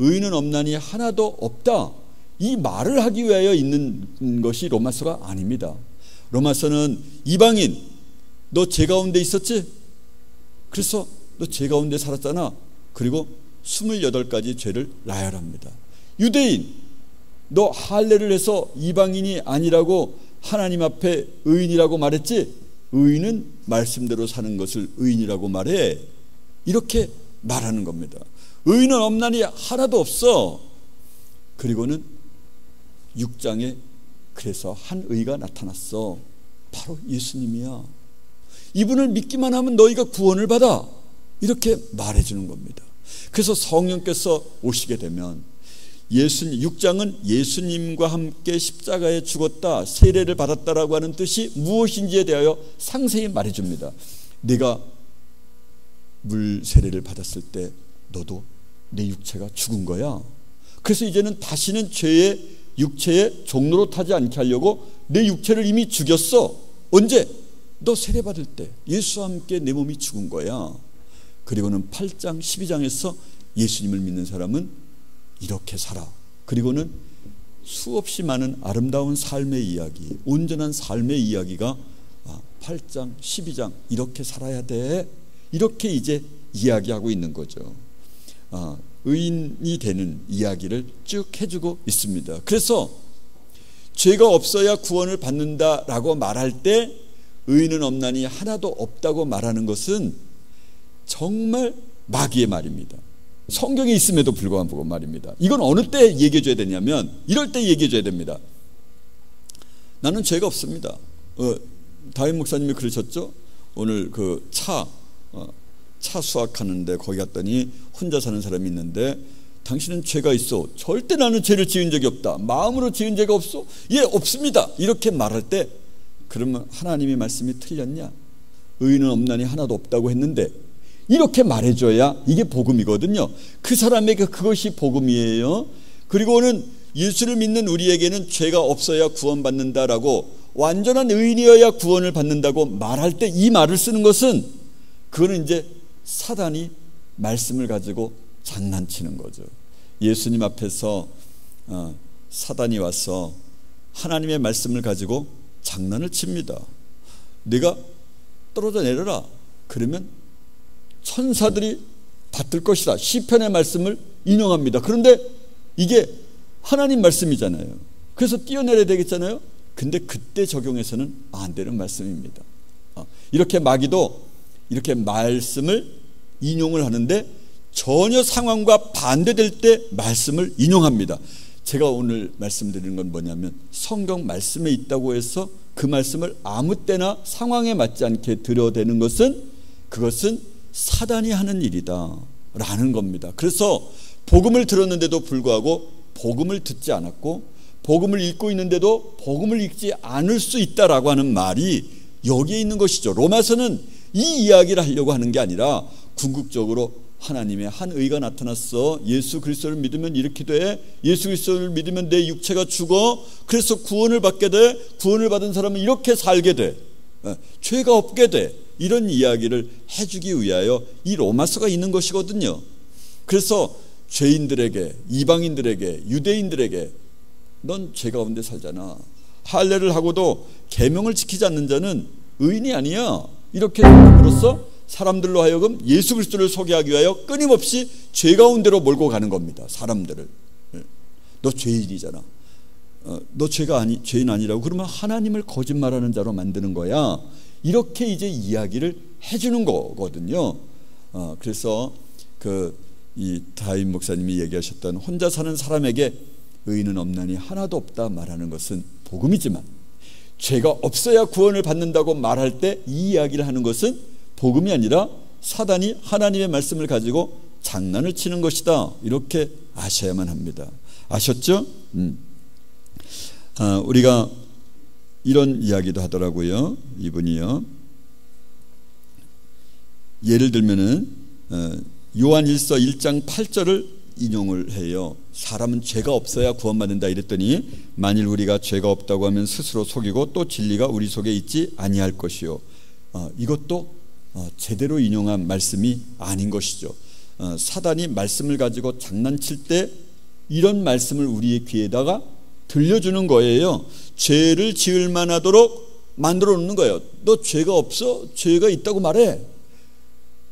의인은 없나니 하나도 없다, 이 말을 하기 위하여 있는 것이 로마서가 아닙니다. 로마서는 이방인, 너 죄 가운데 있었지? 그래서 너 죄 가운데 살았잖아. 그리고 28가지 죄를 나열합니다. 유대인, 너 할례를 해서 이방인이 아니라고 하나님 앞에 의인이라고 말했지? 의인은 말씀대로 사는 것을 의인이라고 말해. 이렇게 말하는 겁니다. 의인은 없나니 하나도 없어. 그리고는 6장에 그래서 한 의가 나타났어. 바로 예수님이야. 이분을 믿기만 하면 너희가 구원을 받아. 이렇게 말해주는 겁니다. 그래서 성령께서 오시게 되면 6장은 예수님과 함께 십자가에 죽었다, 세례를 받았다라고 하는 뜻이 무엇인지에 대하여 상세히 말해줍니다. 네가 물 세례를 받았을 때 너도 내 육체가 죽은 거야. 그래서 이제는 다시는 죄의 육체의 종로로 타지 않게 하려고 내 육체를 이미 죽였어. 언제? 너 세례 받을 때 예수와 함께 내 몸이 죽은 거야. 그리고는 8장 12장에서 예수님을 믿는 사람은 이렇게 살아. 그리고는 수없이 많은 아름다운 삶의 이야기, 온전한 삶의 이야기가 8장 12장 이렇게 살아야 돼, 이렇게 이제 이야기하고 있는 거죠. 의인이 되는 이야기를 쭉 해주고 있습니다. 그래서 죄가 없어야 구원을 받는다라고 말할 때 의인은 없나니 하나도 없다고 말하는 것은 정말 마귀의 말입니다. 성경에 있음에도 불구하고 말입니다. 이건 어느 때 얘기해 줘야 되냐면 이럴 때 얘기해 줘야 됩니다. 나는 죄가 없습니다. 다윗 목사님이 그러셨죠? 오늘 그 차 수확하는데 거기 갔더니 혼자 사는 사람이 있는데, 당신은 죄가 있어. 절대 나는 죄를 지은 적이 없다. 마음으로 지은 죄가 없어? 예, 없습니다. 이렇게 말할 때 그러면 하나님의 말씀이 틀렸냐? 의인은 없나니 하나도 없다고 했는데 이렇게 말해줘야 이게 복음이거든요. 그 사람에게 그것이 복음이에요. 그리고는 예수를 믿는 우리에게는 죄가 없어야 구원받는다라고, 완전한 의인이어야 구원을 받는다고 말할 때 이 말을 쓰는 것은, 그거는 이제 사단이 말씀을 가지고 장난치는 거죠. 예수님 앞에서 사단이 와서 하나님의 말씀을 가지고 장난을 칩니다. 네가 떨어져 내려라. 그러면 천사들이 받들 것이다. 시편의 말씀을 인용합니다. 그런데 이게 하나님 말씀이잖아요. 그래서 뛰어내려야 되겠잖아요. 근데 그때 적용해서는 안 되는 말씀입니다. 이렇게 마귀도 이렇게 말씀을 인용을 하는데 전혀 상황과 반대될 때 말씀을 인용합니다. 제가 오늘 말씀드리는 건 뭐냐면, 성경 말씀에 있다고 해서 그 말씀을 아무 때나 상황에 맞지 않게 들여대는 것은, 그것은 사단이 하는 일이다 라는 겁니다. 그래서 복음을 들었는데도 불구하고 복음을 듣지 않았고, 복음을 읽고 있는데도 복음을 읽지 않을 수 있다라고 하는 말이 여기에 있는 것이죠. 로마서는 이 이야기를 하려고 하는 게 아니라 궁극적으로 하나님의 한 의가 나타났어. 예수 그리스도를 믿으면 이렇게 돼. 예수 그리스도를 믿으면 내 육체가 죽어. 그래서 구원을 받게 돼. 구원을 받은 사람은 이렇게 살게 돼. 죄가 없게 돼. 이런 이야기를 해주기 위하여 이 로마서가 있는 것이거든요. 그래서 죄인들에게, 이방인들에게, 유대인들에게 넌 죄 가운데 살잖아. 할례를 하고도 계명을 지키지 않는 자는 의인이 아니야. 이렇게 함으로써 사람들로 하여금 예수 그리스도를 소개하기 위하여 끊임없이 죄 가운데로 몰고 가는 겁니다. 사람들을. 너 죄인이잖아. 너 죄인 아니라고 그러면 하나님을 거짓말하는 자로 만드는 거야. 이렇게 이제 이야기를 해주는 거거든요. 그래서 이 다윗 목사님이 얘기하셨던 혼자 사는 사람에게 의인은 없나니 하나도 없다 말하는 것은 복음이지만, 죄가 없어야 구원을 받는다고 말할 때 이 이야기를 하는 것은 복음이 아니라 사단이 하나님의 말씀을 가지고 장난을 치는 것이다. 이렇게 아셔야만 합니다. 아셨죠? 우리가 이런 이야기도 하더라고요. 이분이요. 예를 들면은 요한일서 1장 8절을 인용을 해요. 사람은 죄가 없어야 구원받는다 이랬더니, 만일 우리가 죄가 없다고 하면 스스로 속이고 또 진리가 우리 속에 있지 아니할 것이요. 이것도 제대로 인용한 말씀이 아닌 것이죠. 사단이 말씀을 가지고 장난칠 때 이런 말씀을 우리의 귀에다가 들려주는 거예요. 죄를 지을 만하도록 만들어 놓는 거예요. 너 죄가 없어? 죄가 있다고 말해.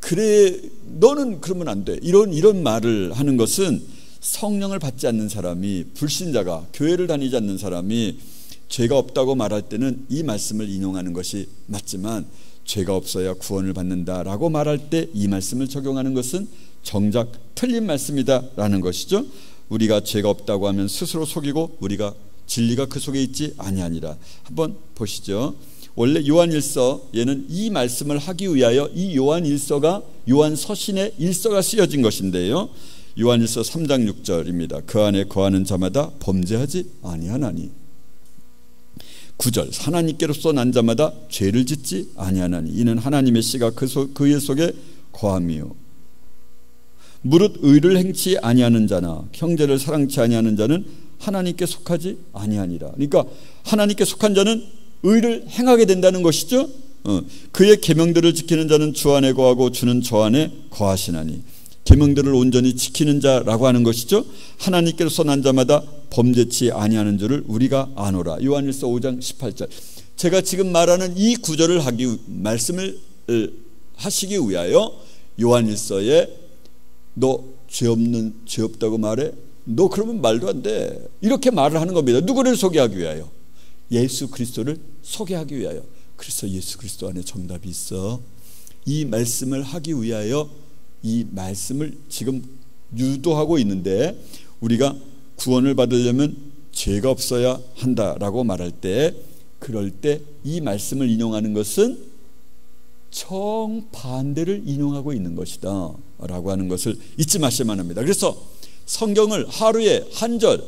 그래, 너는 그러면 안 돼. 이런 말을 하는 것은 성령을 받지 않는 사람이, 불신자가, 교회를 다니지 않는 사람이 죄가 없다고 말할 때는 이 말씀을 인용하는 것이 맞지만, 죄가 없어야 구원을 받는다라고 말할 때 이 말씀을 적용하는 것은 정작 틀린 말씀이다라는 것이죠. 우리가 죄가 없다고 하면 스스로 속이고 우리가 진리가 그 속에 있지 아니하니라. 한번 보시죠. 원래 요한일서, 얘는 이 말씀을 하기 위하여 이 요한일서가, 요한서신의 일서가 쓰여진 것인데요, 요한일서 3장 6절입니다. 그 안에 거하는 자마다 범죄하지 아니하나니. 9절, 하나님께로서 난 자마다 죄를 짓지 아니하나니 이는 하나님의 씨가 그의 속에 거함이요. 무릇 의를 행치 아니하는 자나 형제를 사랑치 아니하는 자는 하나님께 속하지 아니하니라. 그러니까 하나님께 속한 자는 의를 행하게 된다는 것이죠. 그의 계명들을 지키는 자는 주 안에 거하고 주는 저 안에 거하시나니. 계명들을 온전히 지키는 자라고 하는 것이죠. 하나님께로서 난 자마다 범죄치 아니하는 줄을 우리가 아노라. 요한일서 5장 18절. 제가 지금 말하는 이 구절을 말씀을 하시기 위하여 요한일서에 너 죄 없다고 말해? 너 그러면 말도 안 돼. 이렇게 말을 하는 겁니다. 누구를 소개하기 위하여? 예수 그리스도를 소개하기 위하여. 그래서 예수 그리스도 안에 정답이 있어. 이 말씀을 하기 위하여 이 말씀을 지금 유도하고 있는데, 우리가 구원을 받으려면 죄가 없어야 한다라고 말할 때, 그럴 때 이 말씀을 인용하는 것은 정반대를 인용하고 있는 것이다 라고 하는 것을 잊지 마셔야만 합니다. 그래서 성경을 하루에 한 절,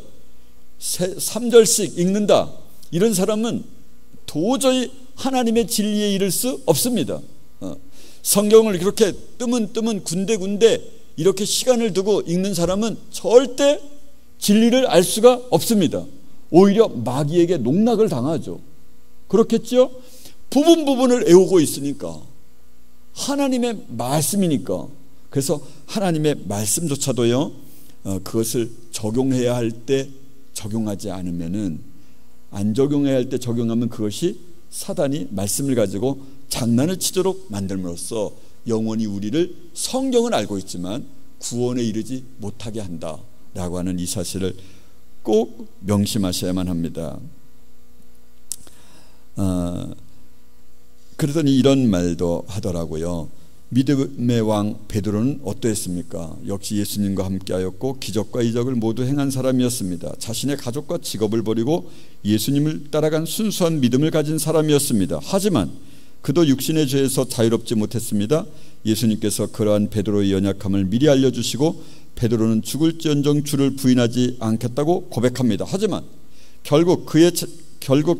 3절씩 읽는다, 이런 사람은 도저히 하나님의 진리에 이를 수 없습니다. 성경을 그렇게 뜨문 군데군데 이렇게 시간을 두고 읽는 사람은 절대 진리를 알 수가 없습니다. 오히려 마귀에게 농락을 당하죠. 그렇겠죠? 부분을 애우고 있으니까, 하나님의 말씀이니까. 그래서 하나님의 말씀조차도요, 그것을 적용해야 할 때 적용하지 않으면은, 안 적용해야 할 때 적용하면 그것이 사단이 말씀을 가지고 장난을 치도록 만들므로써 영원히 우리를, 성경은 알고 있지만 구원에 이르지 못하게 한다라고 하는 이 사실을 꼭 명심하셔야만 합니다. 그러더니 이런 말도 하더라고요. 믿음의 왕 베드로는 어떠했습니까? 역시 예수님과 함께하였고 기적과 이적을 모두 행한 사람이었습니다. 자신의 가족과 직업을 버리고 예수님을 따라간 순수한 믿음을 가진 사람이었습니다. 하지만 그도 육신의 죄에서 자유롭지 못했습니다. 예수님께서 그러한 베드로의 연약함을 미리 알려주시고 베드로는 죽을지언정 주를 부인하지 않겠다고 고백합니다. 하지만 결국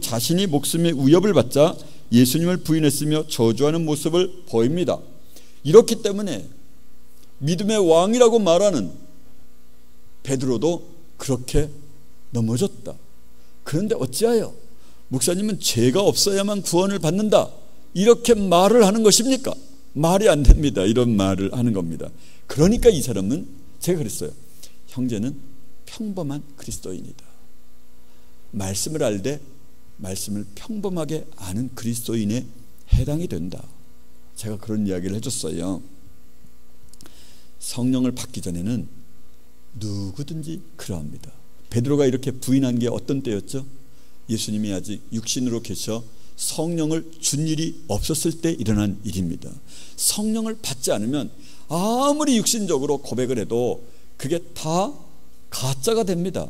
자신이 목숨의 위협을 받자 예수님을 부인했으며 저주하는 모습을 보입니다. 이렇기 때문에 믿음의 왕이라고 말하는 베드로도 그렇게 넘어졌다. 그런데 어찌하여 목사님은 죄가 없어야만 구원을 받는다, 이렇게 말을 하는 것입니까? 말이 안 됩니다. 이런 말을 하는 겁니다. 그러니까 이 사람은, 제가 그랬어요, 형제는 평범한 그리스도인이다. 말씀을 알되 말씀을 평범하게 아는 그리스도인에 해당이 된다. 제가 그런 이야기를 해줬어요. 성령을 받기 전에는 누구든지 그러합니다. 베드로가 이렇게 부인한 게 어떤 때였죠? 예수님이 아직 육신으로 계셔 성령을 준 일이 없었을 때 일어난 일입니다. 성령을 받지 않으면 아무리 육신적으로 고백을 해도 그게 다 가짜가 됩니다.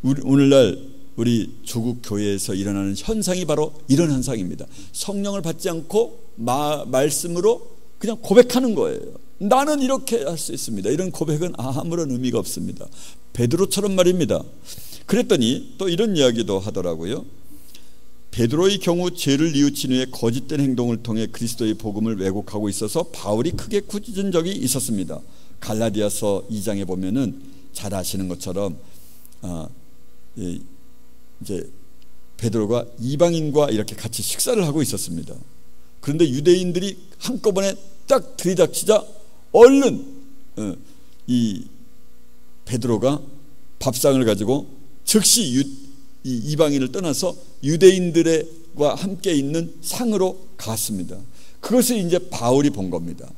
오늘날 우리 조국 교회에서 일어나는 현상이 바로 이런 현상입니다. 성령을 받지 않고 말씀으로 그냥 고백하는 거예요. 나는 이렇게 할 수 있습니다. 이런 고백은 아무런 의미가 없습니다. 베드로처럼 말입니다. 그랬더니 또 이런 이야기도 하더라고요. 베드로의 경우 죄를 뉘우친 후에 거짓된 행동을 통해 그리스도의 복음을 왜곡하고 있어서 바울이 크게 꾸짖은 적이 있었습니다. 갈라디아서 2장에 보면은 잘 아시는 것처럼 이제 베드로가 이방인과 이렇게 같이 식사를 하고 있었습니다. 그런데 유대인들이 한꺼번에 딱 들이닥치자 얼른 이 베드로가 밥상을 가지고 즉시 이방인을 떠나서 유대인들과 함께 있는 상으로 갔습니다. 그것을 이제 바울이 본 겁니다.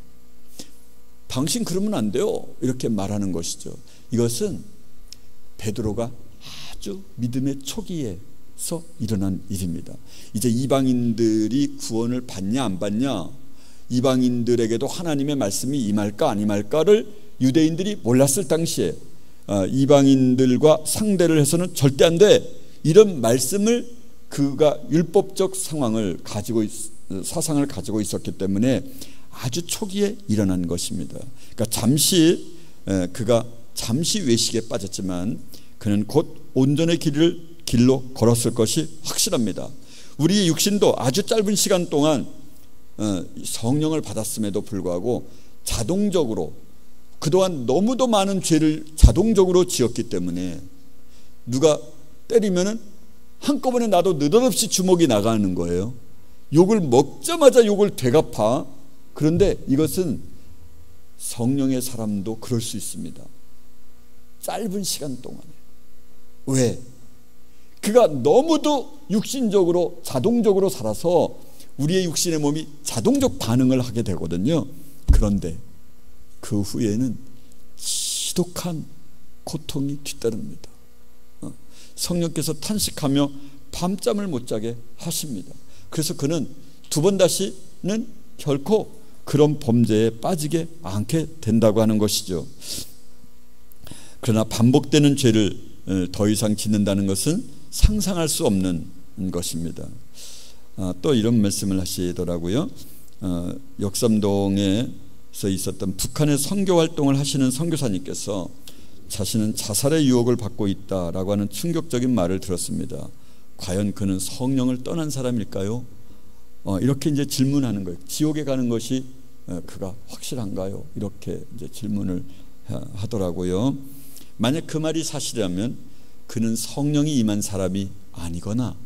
당신 그러면 안 돼요, 이렇게 말하는 것이죠. 이것은 베드로가 아주 믿음의 초기에서 일어난 일입니다. 이제 이방인들이 구원을 받냐 안 받냐, 이방인들에게도 하나님의 말씀이 임할까 안 임할까를 유대인들이 몰랐을 당시에 이방인들과 상대를 해서는 절대 안 돼, 이런 말씀을 그가 율법적 상황을 가지고 사상을 가지고 있었기 때문에 아주 초기에 일어난 것입니다. 그러니까 그가 잠시 외식에 빠졌지만 그는 곧 온전의 길로 걸었을 것이 확실합니다. 우리의 육신도 아주 짧은 시간 동안 성령을 받았음에도 불구하고 자동적으로 그동안 너무도 많은 죄를 자동적으로 지었기 때문에 누가 때리면은 한꺼번에 나도 느닷없이 주먹이 나가는 거예요. 욕을 먹자마자 욕을 되갚아. 그런데 이것은 성령의 사람도 그럴 수 있습니다. 짧은 시간 동안에. 왜? 그가 너무도 육신적으로 자동적으로 살아서 우리의 육신의 몸이 자동적 반응을 하게 되거든요. 그런데 그 후에는 지독한 고통이 뒤따릅니다. 성령께서 탄식하며 밤잠을 못 자게 하십니다. 그래서 그는 두 번 다시는 결코 그런 범죄에 빠지게 않게 된다고 하는 것이죠. 그러나 반복되는 죄를 더 이상 짓는다는 것은 상상할 수 없는 것입니다. 또 이런 말씀을 하시더라고요. 역삼동에서 있었던 북한의 선교 활동을 하시는 선교사님께서 자신은 자살의 유혹을 받고 있다라고 하는 충격적인 말을 들었습니다. 과연 그는 성령을 떠난 사람일까요? 이렇게 이제 질문하는 거예요. 지옥에 가는 것이 그가 확실한가요? 이렇게 이제 질문을 하더라고요. 만약 그 말이 사실이라면 그는 성령이 임한 사람이 아니거나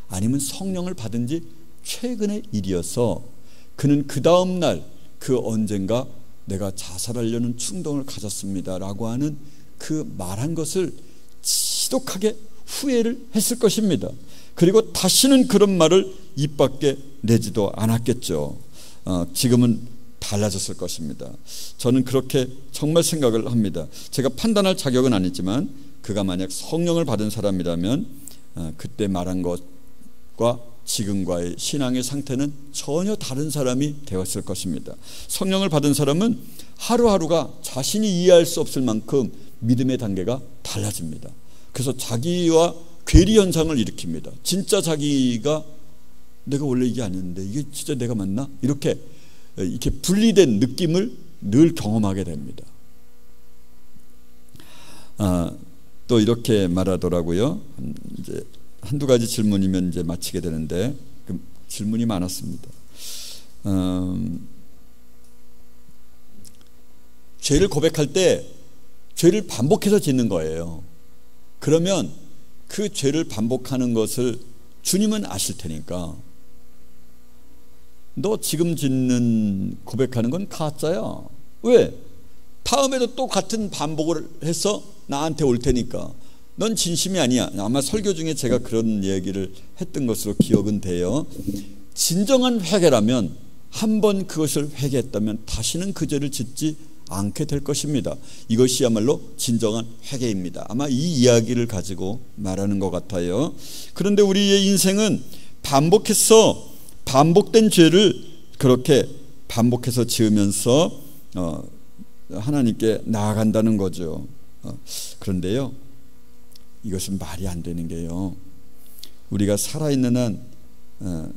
아니면 성령을 받은 지 최근의 일이어서 그는 그 다음 날 그 언젠가 내가 자살하려는 충동을 가졌습니다라고 하는 그 말한 것을 지독하게 후회를 했을 것입니다. 그리고 다시는 그런 말을 입 밖에 내지도 않았겠죠. 지금은 달라졌을 것입니다. 저는 그렇게 정말 생각을 합니다. 제가 판단할 자격은 아니지만 그가 만약 성령을 받은 사람이라면 그때 말한 것과 지금과의 신앙의 상태는 전혀 다른 사람이 되었을 것입니다. 성령을 받은 사람은 하루하루가 자신이 이해할 수 없을 만큼 믿음의 단계가 달라집니다. 그래서 자기와 괴리 현상을 일으킵니다. 진짜 자기가 내가 원래 이게 아니었는데 이게 진짜 내가 맞나? 이렇게 분리된 느낌을 늘 경험하게 됩니다. 또 이렇게 말하더라고요. 이제 한두 가지 질문이면 이제 마치게 되는데 질문이 많았습니다. 죄를 고백할 때 죄를 반복해서 짓는 거예요. 그러면 그 죄를 반복하는 것을 주님은 아실 테니까 너 지금 짓는 고백하는 건 가짜야. 왜? 다음에도 또 같은 반복을 해서 나한테 올 테니까 넌 진심이 아니야. 아마 설교 중에 제가 그런 얘기를 했던 것으로 기억은 돼요. 진정한 회개라면 한 번 그것을 회개했다면 다시는 그 죄를 짓지 않게 될 것입니다. 이것이야말로 진정한 회개입니다. 아마 이 이야기를 가지고 말하는 것 같아요. 그런데 우리의 인생은 반복된 죄를 그렇게 반복해서 지으면서 하나님께 나아간다는 거죠. 그런데요, 이것은 말이 안 되는 게요, 우리가 살아있는 한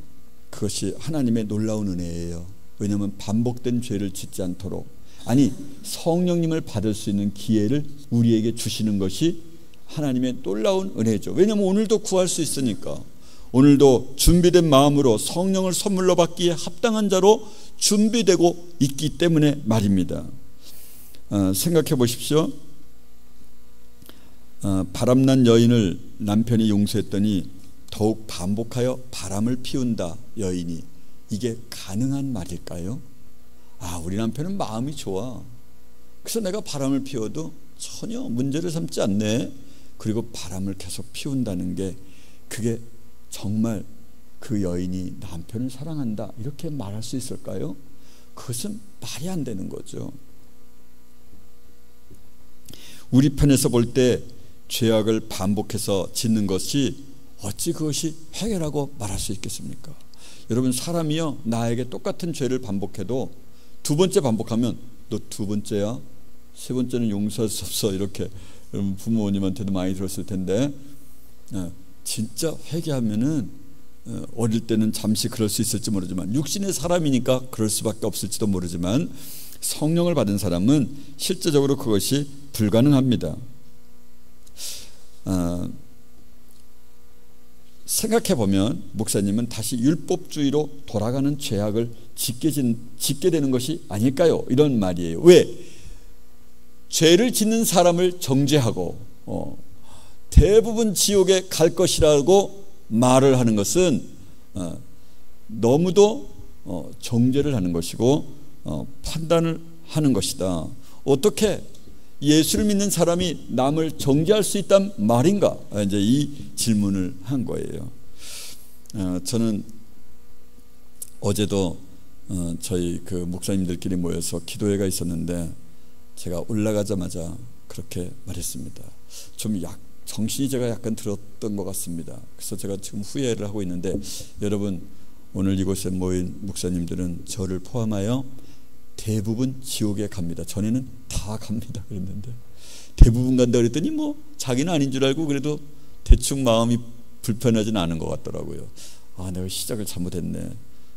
그것이 하나님의 놀라운 은혜예요. 왜냐하면 반복된 죄를 짓지 않도록, 아니 성령님을 받을 수 있는 기회를 우리에게 주시는 것이 하나님의 놀라운 은혜죠. 왜냐하면 오늘도 구할 수 있으니까. 오늘도 준비된 마음으로 성령을 선물로 받기에 합당한 자로 준비되고 있기 때문에 말입니다. 생각해 보십시오. 바람난 여인을 남편이 용서했더니 더욱 반복하여 바람을 피운다 여인이, 이게 가능한 말일까요? 우리 남편은 마음이 좋아. 그래서 내가 바람을 피워도 전혀 문제를 삼지 않네. 그리고 바람을 계속 피운다는 게, 그게 정말 그 여인이 남편을 사랑한다 이렇게 말할 수 있을까요? 그것은 말이 안 되는 거죠. 우리 편에서 볼 때 죄악을 반복해서 짓는 것이 어찌 그것이 회개라고 말할 수 있겠습니까? 여러분, 사람이요, 나에게 똑같은 죄를 반복해도 두 번째 반복하면 너 두 번째야? 세 번째는 용서할 수 없어. 이렇게 여러분 부모님한테도 많이 들었을 텐데, 진짜 회개하면은 어릴 때는 잠시 그럴 수 있을지 모르지만, 육신의 사람이니까 그럴 수밖에 없을지도 모르지만, 성령을 받은 사람은 실제적으로 그것이 불가능합니다. 생각해보면 목사님은 다시 율법주의로 돌아가는 죄악을 짓게 되는 것이 아닐까요? 이런 말이에요. 왜? 죄를 짓는 사람을 정죄하고 대부분 지옥에 갈 것이라고 말을 하는 것은 너무도 정죄를 하는 것이고 판단을 하는 것이다. 어떻게 예수를 믿는 사람이 남을 정죄할 수 있단 말인가? 이제 이 질문을 한 거예요. 저는 어제도 저희 그 목사님들끼리 모여서 기도회가 있었는데, 제가 올라가자마자 그렇게 말했습니다. 좀 정신이 제가 약간 들었던 것 같습니다. 그래서 제가 지금 후회를 하고 있는데, 여러분, 오늘 이곳에 모인 목사님들은 저를 포함하여 대부분 지옥에 갑니다. 전에는 다 갑니다 그랬는데, 대부분 간다 그랬더니 자기는 아닌 줄 알고 그래도 대충 마음이 불편하지는 않은 것 같더라고요. 내가 시작을 잘못했네.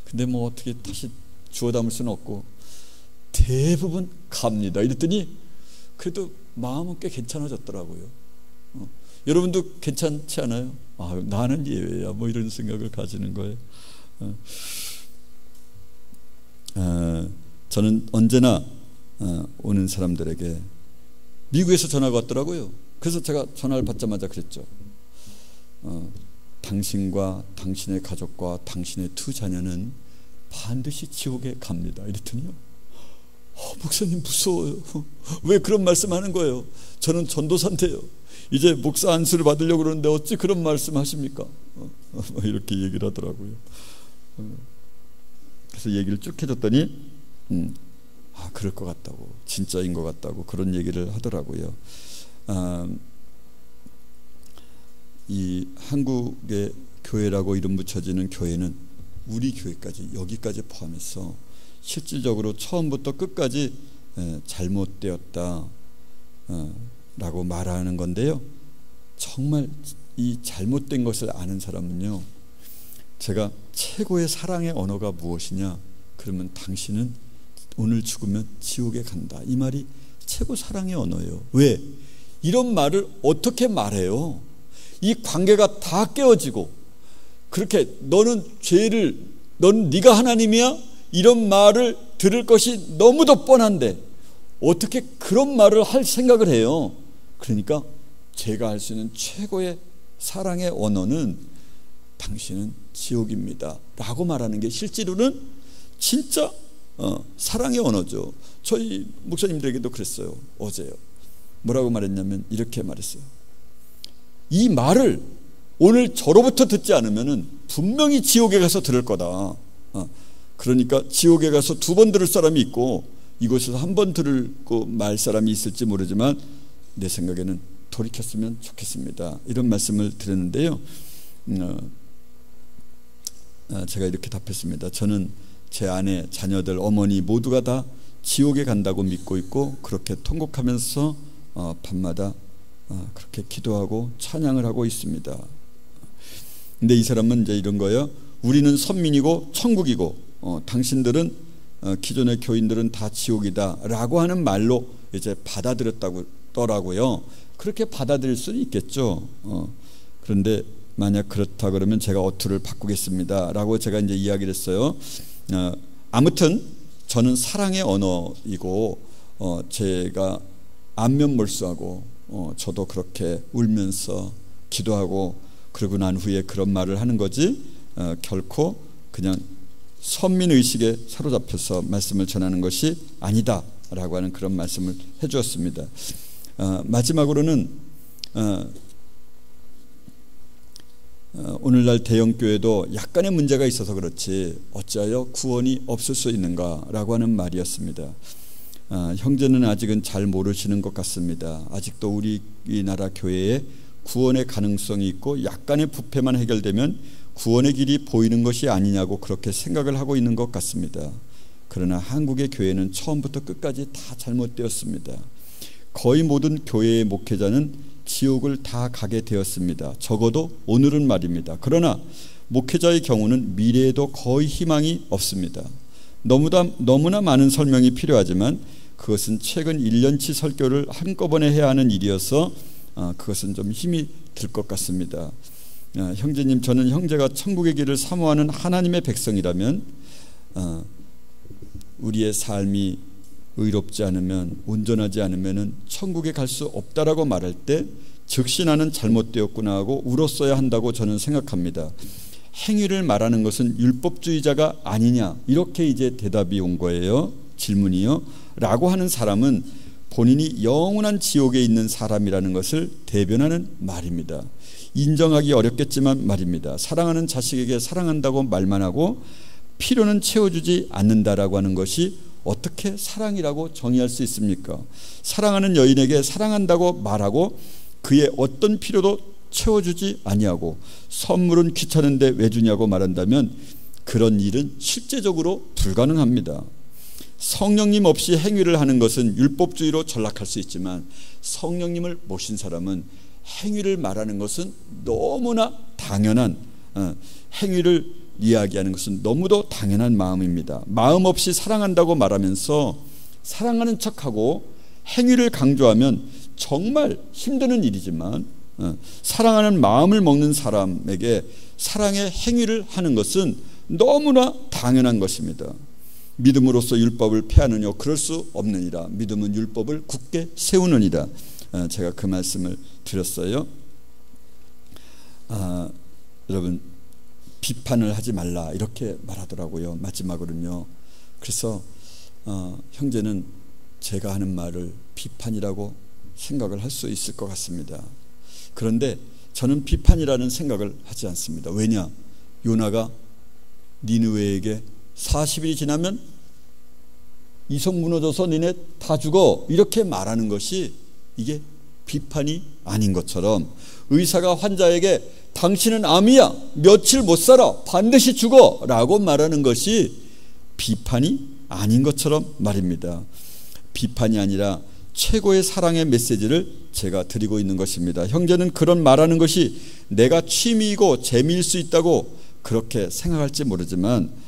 근데 어떻게 다시 주워 담을 수는 없고 대부분 갑니다 이랬더니 그래도 마음은 꽤 괜찮아졌더라고요. 여러분도 괜찮지 않아요? 나는 예외야 이런 생각을 가지는 거예요. 저는 언제나 오는 사람들에게, 미국에서 전화가 왔더라고요. 그래서 제가 전화를 받자마자 그랬죠. 당신과 당신의 가족과 당신의 두 자녀는 반드시 지옥에 갑니다 이랬더니요, 목사님 무서워요. 왜 그런 말씀하는 거예요? 저는 전도사인데요, 이제 목사 안수를 받으려고 그러는데 어찌 그런 말씀하십니까? 이렇게 얘기를 하더라고요. 그래서 얘기를 쭉 해줬더니 그럴 것 같다고, 진짜인 것 같다고 그런 얘기를 하더라고요. 이 한국의 교회라고 이름 붙여지는 교회는 우리 교회까지, 여기까지 포함해서 실질적으로 처음부터 끝까지 잘못되었다 라고 말하는 건데요, 정말 이 잘못된 것을 아는 사람은요, 제가 최고의 사랑의 언어가 무엇이냐 그러면 당신은 오늘 죽으면 지옥에 간다, 이 말이 최고 사랑의 언어예요. 왜? 이런 말을 어떻게 말해요? 이 관계가 다 깨어지고, 그렇게 너는 네가 하나님이야? 이런 말을 들을 것이 너무도 뻔한데 어떻게 그런 말을 할 생각을 해요? 그러니까 제가 할 수 있는 최고의 사랑의 언어는 당신은 지옥입니다 라고 말하는 게 실제로는 진짜 사랑의 언어죠. 저희 목사님들에게도 그랬어요. 어제요. 뭐라고 말했냐면 이렇게 말했어요. 이 말을 오늘 저로부터 듣지 않으면 분명히 지옥에 가서 들을 거다. 그러니까 지옥에 가서 두 번 들을 사람이 있고 이곳에서 한 번 들고 말 사람이 있을지 모르지만 내 생각에는 돌이켰으면 좋겠습니다. 이런 말씀을 드렸는데요, 제가 이렇게 답했습니다. 저는 제 아내, 자녀들, 어머니 모두가 다 지옥에 간다고 믿고 있고 그렇게 통곡하면서 밤마다 그렇게 기도하고 찬양을 하고 있습니다. 근데 이 사람은 이제 이런 거예요. 우리는 선민이고 천국이고 당신들은 기존의 교인들은 다 지옥이다 라고 하는 말로 이제 받아들였다더라고요. 그렇게 받아들일 수는 있겠죠. 그런데 만약 그렇다 그러면 제가 어투를 바꾸겠습니다 라고 제가 이제 이야기를 했어요. 아무튼 저는 사랑의 언어이고 제가 안면몰수하고 저도 그렇게 울면서 기도하고 그러고 난 후에 그런 말을 하는 거지 결코 그냥 선민의식에 사로잡혀서 말씀을 전하는 것이 아니다 라고 하는 그런 말씀을 해주었습니다. 마지막으로는 오늘날 대형교회도 약간의 문제가 있어서 그렇지 어찌하여 구원이 없을 수 있는가 라고 하는 말이었습니다. 형제는 아직은 잘 모르시는 것 같습니다. 아직도 우리나라 교회에 구원의 가능성이 있고 약간의 부패만 해결되면 구원의 길이 보이는 것이 아니냐고 그렇게 생각을 하고 있는 것 같습니다. 그러나 한국의 교회는 처음부터 끝까지 다 잘못되었습니다. 거의 모든 교회의 목회자는 지옥을 다 가게 되었습니다. 적어도 오늘은 말입니다. 그러나 목회자의 경우는 미래에도 거의 희망이 없습니다. 너무나 많은 설명이 필요하지만 그것은 최근 1년치 설교를 한꺼번에 해야 하는 일이어서 그것은 좀 힘이 들 것 같습니다. 형제님, 저는 형제가 천국의 길을 사모하는 하나님의 백성이라면 우리의 삶이 의롭지 않으면, 온전하지 않으면 천국에 갈 수 없다라고 말할 때 즉시 나는 잘못되었구나 하고 울었어야 한다고 저는 생각합니다. 행위를 말하는 것은 율법주의자가 아니냐, 이렇게 이제 대답이 온 거예요. 질문이요. 라고 하는 사람은 본인이 영원한 지옥에 있는 사람이라는 것을 대변하는 말입니다. 인정하기 어렵겠지만 말입니다. 사랑하는 자식에게 사랑한다고 말만 하고 필요는 채워주지 않는다라고 하는 것이 어떻게 사랑이라고 정의할 수 있습니까? 사랑하는 여인에게 사랑한다고 말하고 그의 어떤 필요도 채워주지 아니하고 선물은 귀찮은데 왜 주냐고 말한다면 그런 일은 실제적으로 불가능합니다. 성령님 없이 행위를 하는 것은 율법주의로 전락할 수 있지만 성령님을 모신 사람은 행위를 말하는 것은 너무나 당연한, 행위를 이야기하는 것은 너무도 당연한 마음입니다. 마음 없이 사랑한다고 말하면서 사랑하는 척하고 행위를 강조하면 정말 힘드는 일이지만 사랑하는 마음을 먹는 사람에게 사랑의 행위를 하는 것은 너무나 당연한 것입니다. 믿음으로써 율법을 폐하느뇨? 그럴 수 없느니라. 믿음은 율법을 굳게 세우느니라. 제가 그 말씀을 드렸어요. 여러분, 비판을 하지 말라 이렇게 말하더라고요. 마지막으로는요. 그래서 형제는 제가 하는 말을 비판이라고 생각을 할 수 있을 것 같습니다. 그런데 저는 비판이라는 생각을 하지 않습니다. 왜냐? 요나가 니느웨에게 40일이 지나면 이성 무너져서 니네 다 죽어 이렇게 말하는 것이 이게 비판이 아닌 것처럼 의사가 환자에게 당신은 암이야, 며칠 못 살아, 반드시 죽어 라고 말하는 것이 비판이 아닌 것처럼 말입니다. 비판이 아니라 최고의 사랑의 메시지를 제가 드리고 있는 것입니다. 형제는 그런 말하는 것이 내가 취미이고 재미일 수 있다고 그렇게 생각할지 모르지만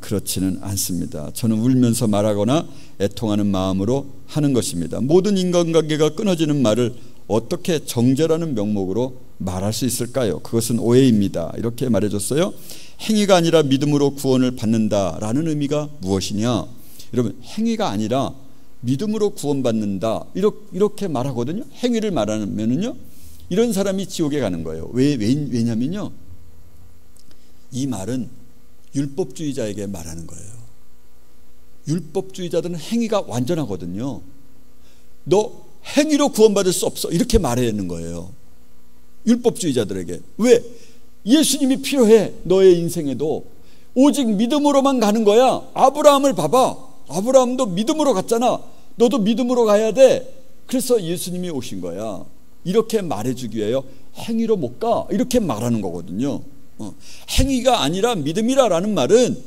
그렇지는 않습니다. 저는 울면서 말하거나 애통하는 마음으로 하는 것입니다. 모든 인간관계가 끊어지는 말을 어떻게 정죄라는 명목으로 말할 수 있을까요? 그것은 오해입니다. 이렇게 말해줬어요. 행위가 아니라 믿음으로 구원을 받는다라는 의미가 무엇이냐? 여러분, 행위가 아니라 믿음으로 구원받는다 이렇게 말하거든요. 행위를 말하면은요, 이런 사람이 지옥에 가는 거예요. 왜냐면요, 이 말은 율법주의자에게 말하는 거예요. 율법주의자들은 행위가 완전하거든요. 너 행위로 구원받을 수 없어 이렇게 말하는 거예요. 율법주의자들에게. 왜? 예수님이 필요해. 너의 인생에도 오직 믿음으로만 가는 거야. 아브라함을 봐봐. 아브라함도 믿음으로 갔잖아. 너도 믿음으로 가야 돼. 그래서 예수님이 오신 거야. 이렇게 말해주기 위하여 행위로 못 가 이렇게 말하는 거거든요. 행위가 아니라 믿음이라는 말은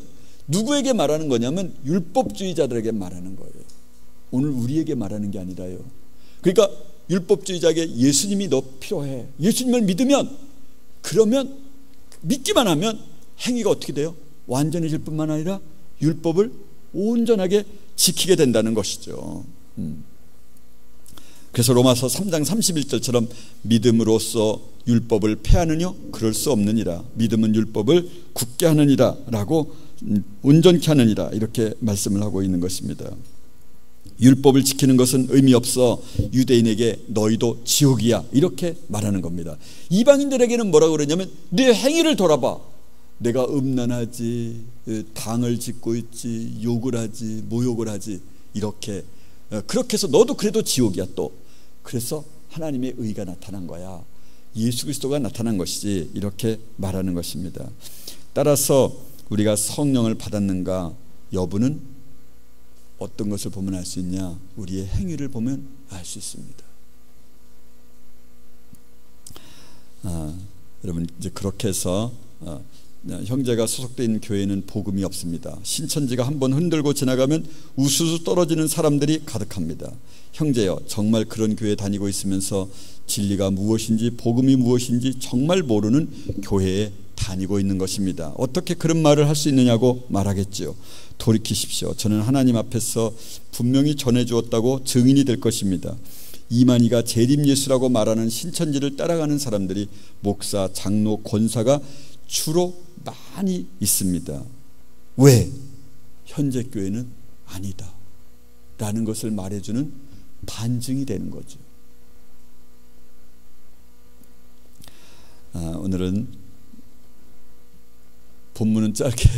누구에게 말하는 거냐면 율법주의자들에게 말하는 거예요. 오늘 우리에게 말하는 게 아니라요. 그러니까 율법주의자에게 예수님이 너 필요해. 예수님을 믿으면, 그러면 믿기만 하면 행위가 어떻게 돼요? 완전해질 뿐만 아니라 율법을 온전하게 지키게 된다는 것이죠. 그래서 로마서 3장 31절처럼 믿음으로써 율법을 폐하느뇨? 그럴 수 없느니라. 믿음은 율법을 굳게 하느니라 라고, 온전케 하느니라 이렇게 말씀을 하고 있는 것입니다. 율법을 지키는 것은 의미 없어 유대인에게 너희도 지옥이야 이렇게 말하는 겁니다. 이방인들에게는 뭐라고 그러냐면 네 행위를 돌아봐. 내가 음란하지, 당을 짓고 있지, 욕을 하지, 모욕을 하지, 이렇게 그렇게 해서 너도 그래도 지옥이야. 또 그래서 하나님의 의가 나타난 거야. 예수 그리스도가 나타난 것이지, 이렇게 말하는 것입니다. 따라서 우리가 성령을 받았는가 여부는 어떤 것을 보면 알 수 있냐? 우리의 행위를 보면 알 수 있습니다. 여러분, 이제 그렇게 해서 형제가 소속되어 있는 교회는 복음이 없습니다. 신천지가 한번 흔들고 지나가면 우수수 떨어지는 사람들이 가득합니다. 형제여, 정말 그런 교회 다니고 있으면서 진리가 무엇인지, 복음이 무엇인지 정말 모르는 교회에 다니고 있는 것입니다. 어떻게 그런 말을 할 수 있느냐고 말하겠지요. 돌이키십시오. 저는 하나님 앞에서 분명히 전해주었다고 증인이 될 것입니다. 이만희가 재림 예수라고 말하는 신천지를 따라가는 사람들이 목사, 장로, 권사가 주로 많이 있습니다. 왜? 현재 교회는 아니다 라는 것을 말해주는 반증이 되는 거죠. 오늘은 본문은 짧게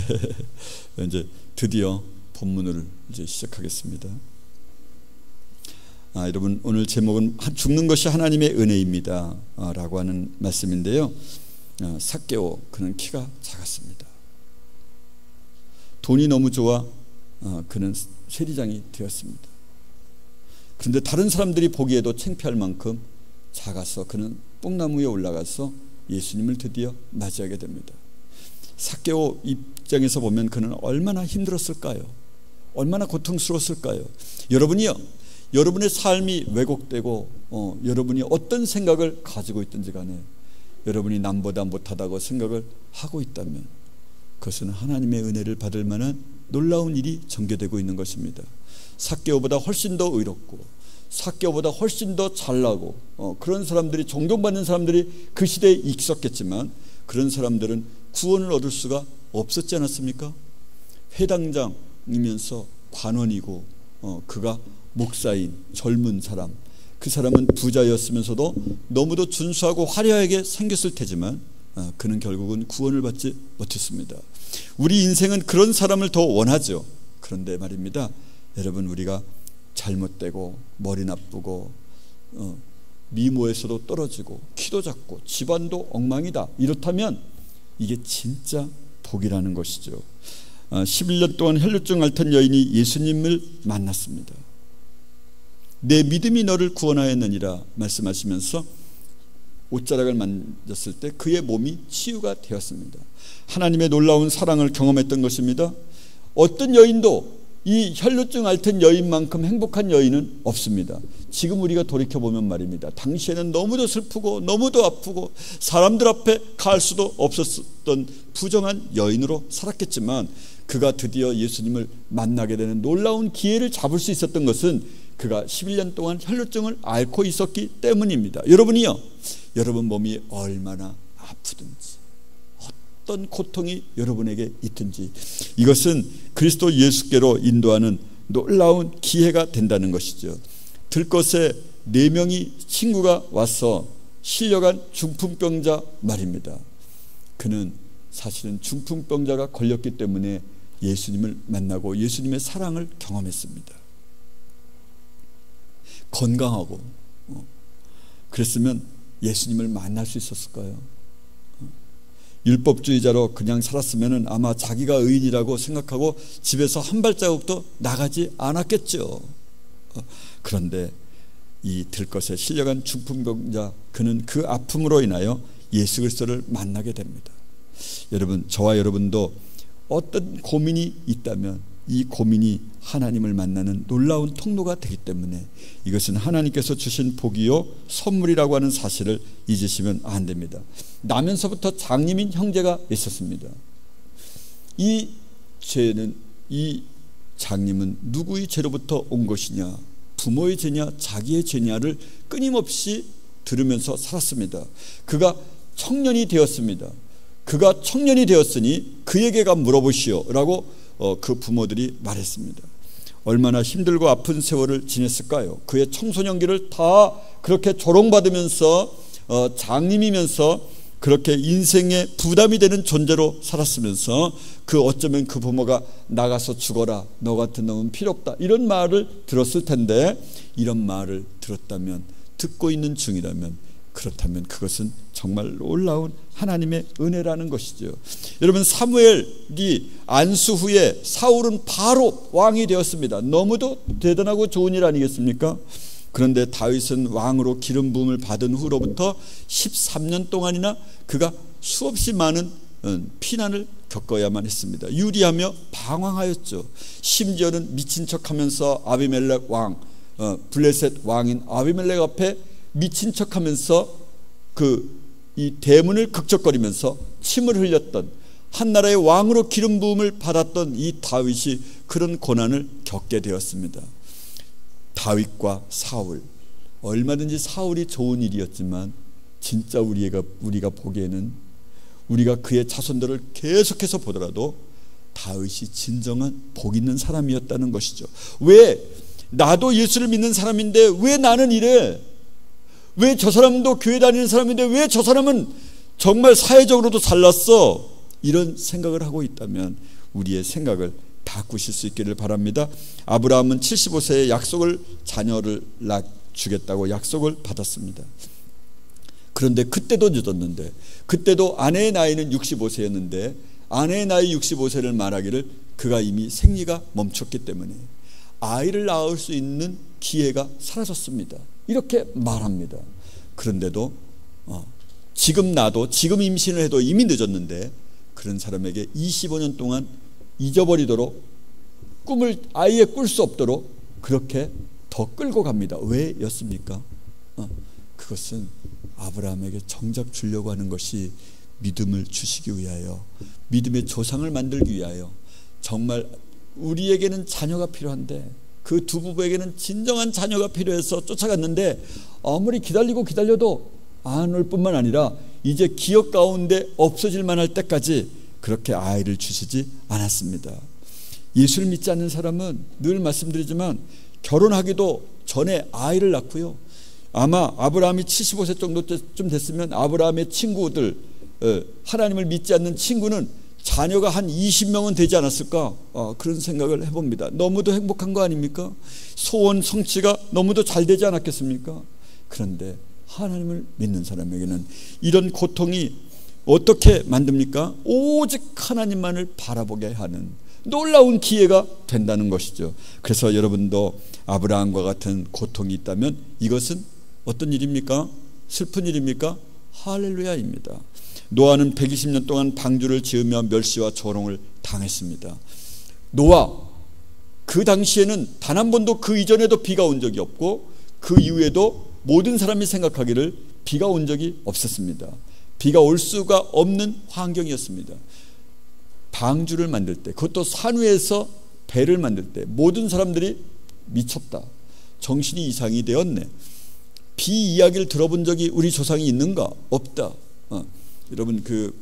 이제 드디어 본문을 이제 시작하겠습니다. 여러분, 오늘 제목은 죽는 것이 하나님의 은혜입니다 라고 하는 말씀인데요. 삭개오, 그는 키가 작았습니다. 돈이 너무 좋아 그는 세리장이 되었습니다. 그런데 다른 사람들이 보기에도 창피할 만큼 작아서 그는 뽕나무 위에 올라가서 예수님을 드디어 맞이하게 됩니다. 삭개오 입장에서 보면 그는 얼마나 힘들었을까요? 얼마나 고통스러웠을까요? 여러분이요, 여러분의 삶이 왜곡되고 여러분이 어떤 생각을 가지고 있든지 간에 여러분이 남보다 못하다고 생각을 하고 있다면 그것은 하나님의 은혜를 받을 만한 놀라운 일이 전개되고 있는 것입니다. 삭개오보다 훨씬 더 의롭고 삭개오보다 훨씬 더 잘나고 그런 사람들이, 존경받는 사람들이 그 시대에 있었겠지만 그런 사람들은 구원을 얻을 수가 없었지 않았습니까? 회당장이면서 관원이고 그가 목사인 젊은 사람, 그 사람은 부자였으면서도 너무도 준수하고 화려하게 생겼을 테지만 그는 결국은 구원을 받지 못했습니다. 우리 인생은 그런 사람을 더 원하죠. 그런데 말입니다, 여러분, 우리가 잘못되고 머리 나쁘고 미모에서도 떨어지고 키도 작고 집안도 엉망이다, 이렇다면 이게 진짜 복이라는 것이죠. 11년 동안 혈루증 앓던 여인이 예수님을 만났습니다. 내 믿음이 너를 구원하였느니라 말씀하시면서 옷자락을 만졌을 때 그의 몸이 치유가 되었습니다. 하나님의 놀라운 사랑을 경험했던 것입니다. 어떤 여인도 이 혈루증 앓던 여인만큼 행복한 여인은 없습니다. 지금 우리가 돌이켜보면 말입니다, 당시에는 너무도 슬프고 너무도 아프고 사람들 앞에 갈 수도 없었던 부정한 여인으로 살았겠지만 그가 드디어 예수님을 만나게 되는 놀라운 기회를 잡을 수 있었던 것은 그가 11년 동안 혈루증을 앓고 있었기 때문입니다. 여러분이요, 여러분 몸이 얼마나 아프든지 어떤 고통이 여러분에게 있든지 이것은 그리스도 예수께로 인도하는 놀라운 기회가 된다는 것이죠. 들것에 4명이 친구가 와서 실려간 중풍병자 말입니다. 그는 사실은 중풍병자가 걸렸기 때문에 예수님을 만나고 예수님의 사랑을 경험했습니다. 건강하고 그랬으면 예수님을 만날 수 있었을까요? 율법주의자로 그냥 살았으면 아마 자기가 의인이라고 생각하고 집에서 한 발자국도 나가지 않았겠죠. 그런데 이 들것에 실려간 중풍병자, 그는 그 아픔으로 인하여 예수 그리스도를 만나게 됩니다. 여러분, 저와 여러분도 어떤 고민이 있다면 이 고민이 하나님을 만나는 놀라운 통로가 되기 때문에 이것은 하나님께서 주신 복이요 선물이라고 하는 사실을 잊으시면 안 됩니다. 나면서부터 장님인 형제가 있었습니다. 이 죄는, 이 장님은 누구의 죄로부터 온 것이냐, 부모의 죄냐 자기의 죄냐를 끊임없이 들으면서 살았습니다. 그가 청년이 되었습니다. 그가 청년이 되었으니 그에게가 물어보시오 라고 그 부모들이 말했습니다. 얼마나 힘들고 아픈 세월을 지냈을까요? 그의 청소년기를 다 그렇게 조롱받으면서 장님이면서 그렇게 인생에 부담이 되는 존재로 살았으면서 어쩌면 그 부모가 나가서 죽어라, 너 같은 놈은 필요 없다, 이런 말을 들었을 텐데, 이런 말을 들었다면, 듣고 있는 중이라면, 그렇다면 그것은 정말 놀라운 하나님의 은혜라는 것이죠. 여러분, 사무엘이 안수 후에 사울은 바로 왕이 되었습니다. 너무도 대단하고 좋은 일 아니겠습니까? 그런데 다윗은 왕으로 기름 부음을 받은 후로부터 13년 동안이나 그가 수없이 많은 피난을 겪어야만 했습니다. 유리하며 방황하였죠. 심지어는 미친 척하면서 아비멜렉 왕, 블레셋 왕인 아비멜렉 앞에 미친 척하면서 이 대문을 극적거리면서 침을 흘렸던, 한 나라의 왕으로 기름 부음을 받았던 이 다윗이 그런 고난을 겪게 되었습니다. 다윗과 사울, 얼마든지 사울이 좋은 일이었지만 진짜 우리가 보기에는, 우리가 그의 자손들을 계속해서 보더라도 다윗이 진정한 복 있는 사람이었다는 것이죠. 왜 나도 예수를 믿는 사람인데 왜 나는 이래? 왜 저 사람도 교회 다니는 사람인데 왜 저 사람은 정말 사회적으로도 잘났어? 이런 생각을 하고 있다면 우리의 생각을 바꾸실 수 있기를 바랍니다. 아브라함은 75세에 약속을, 자녀를 주겠다고 약속을 받았습니다. 그런데 그때도 늦었는데, 그때도 아내의 나이는 65세였는데 아내의 나이 65세를 말하기를 그가 이미 생리가 멈췄기 때문에 아이를 낳을 수 있는 기회가 사라졌습니다, 이렇게 말합니다. 그런데도 지금 임신을 해도 이미 늦었는데, 그런 사람에게 25년 동안 잊어버리도록, 아이에 꿀 수 없도록 그렇게 더 끌고 갑니다. 왜였습니까? 그것은 아브라함에게 정작 주려고 하는 것이 믿음을 주시기 위하여, 믿음의 조상을 만들기 위하여. 정말 우리에게는 자녀가 필요한데, 그 두 부부에게는 진정한 자녀가 필요해서 쫓아갔는데, 아무리 기다려도 안 올 뿐만 아니라 이제 기억 가운데 없어질 만할 때까지 그렇게 아이를 주시지 않았습니다. 예수를 믿지 않는 사람은 늘 말씀드리지만 결혼하기도 전에 아이를 낳고요, 아마 아브라함이 75세 정도쯤 됐으면 아브라함의 친구들, 하나님을 믿지 않는 친구는 자녀가 한 20명은 되지 않았을까? 그런 생각을 해봅니다. 너무도 행복한 거 아닙니까? 소원 성취가 너무도 잘 되지 않았겠습니까? 그런데 하나님을 믿는 사람에게는 이런 고통이 어떻게 만듭니까? 오직 하나님만을 바라보게 하는 놀라운 기회가 된다는 것이죠. 그래서 여러분도 아브라함과 같은 고통이 있다면 이것은 어떤 일입니까? 슬픈 일입니까? 할렐루야입니다. 노아는 120년 동안 방주를 지으며 멸시와 조롱을 당했습니다. 노아, 그 당시에는 단 한 번도, 그 이전에도 비가 온 적이 없고 그 이후에도 모든 사람이 생각하기를 비가 온 적이 없었습니다. 비가 올 수가 없는 환경이었습니다. 방주를 만들 때, 그것도 산 위에서 배를 만들 때 모든 사람들이 미쳤다, 정신이 이상이 되었네. 비 이야기를 들어본 적이 우리 조상이 있는가? 없다. 여러분, 그